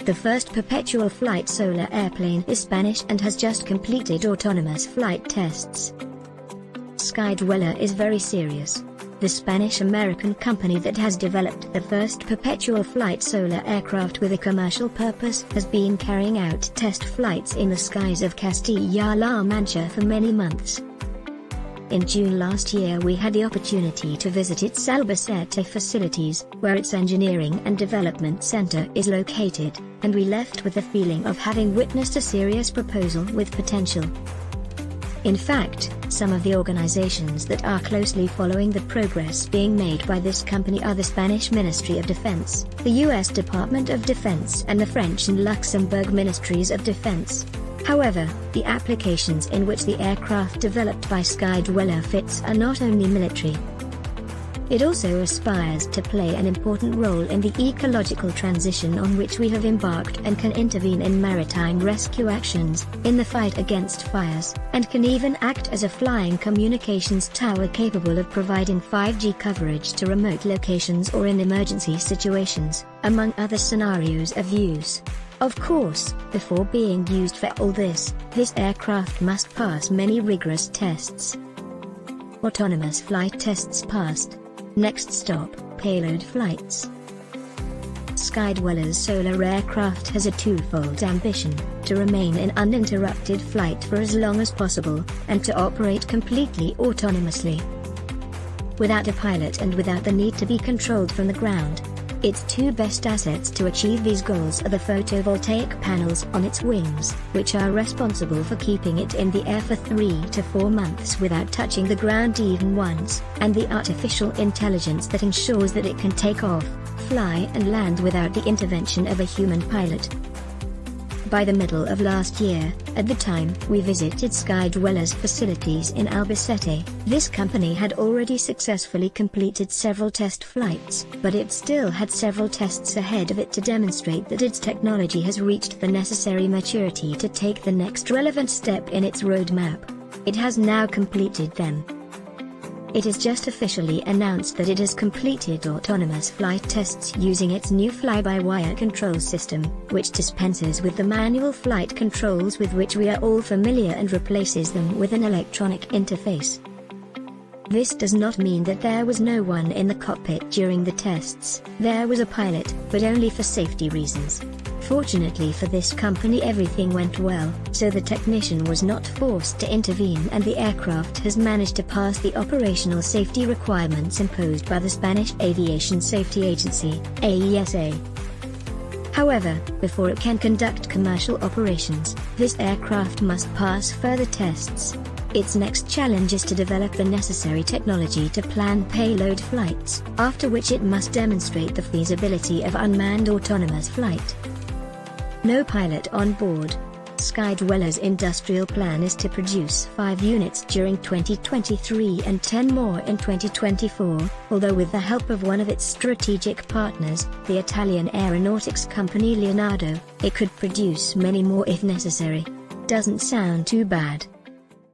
The first perpetual flight solar airplane is Spanish and has just completed autonomous flight tests. Skydweller is very serious. The Spanish-American company that has developed the first perpetual flight solar aircraft with a commercial purpose has been carrying out test flights in the skies of Castilla La Mancha for many months. In June last year we had the opportunity to visit its Albacete facilities, where its engineering and development center is located, and we left with the feeling of having witnessed a serious proposal with potential. In fact, some of the organizations that are closely following the progress being made by this company are the Spanish Ministry of Defense, the US Department of Defense and the French and Luxembourg Ministries of Defense. However, the applications in which the aircraft developed by Skydweller fits are not only military. It also aspires to play an important role in the ecological transition on which we have embarked and can intervene in maritime rescue actions, in the fight against fires, and can even act as a flying communications tower capable of providing 5G coverage to remote locations or in emergency situations, among other scenarios of use. Of course, before being used for all this aircraft must pass many rigorous tests. Autonomous flight tests passed. Next stop, payload flights. Skydweller's solar aircraft has a twofold ambition: to remain in uninterrupted flight for as long as possible, and to operate completely autonomously, without a pilot and without the need to be controlled from the ground. Its two best assets to achieve these goals are the photovoltaic panels on its wings, which are responsible for keeping it in the air for 3 to 4 months without touching the ground even once, and the artificial intelligence that ensures that it can take off, fly and land without the intervention of a human pilot. By the middle of last year, at the time we visited Skydweller's facilities in Albacete, this company had already successfully completed several test flights, but it still had several tests ahead of it to demonstrate that its technology has reached the necessary maturity to take the next relevant step in its roadmap. It has now completed them. It has just officially announced that it has completed autonomous flight tests using its new fly-by-wire control system, which dispenses with the manual flight controls with which we are all familiar and replaces them with an electronic interface. This does not mean that there was no one in the cockpit during the tests. There was a pilot, but only for safety reasons. Fortunately for this company everything went well, so the technician was not forced to intervene and the aircraft has managed to pass the operational safety requirements imposed by the Spanish Aviation Safety Agency, AESA. However, before it can conduct commercial operations, this aircraft must pass further tests. Its next challenge is to develop the necessary technology to plan payload flights, after which it must demonstrate the feasibility of unmanned autonomous flight. No pilot on board. Skydweller's industrial plan is to produce 5 units during 2023 and 10 more in 2024, although with the help of one of its strategic partners, the Italian aeronautics company Leonardo, it could produce many more if necessary. Doesn't sound too bad.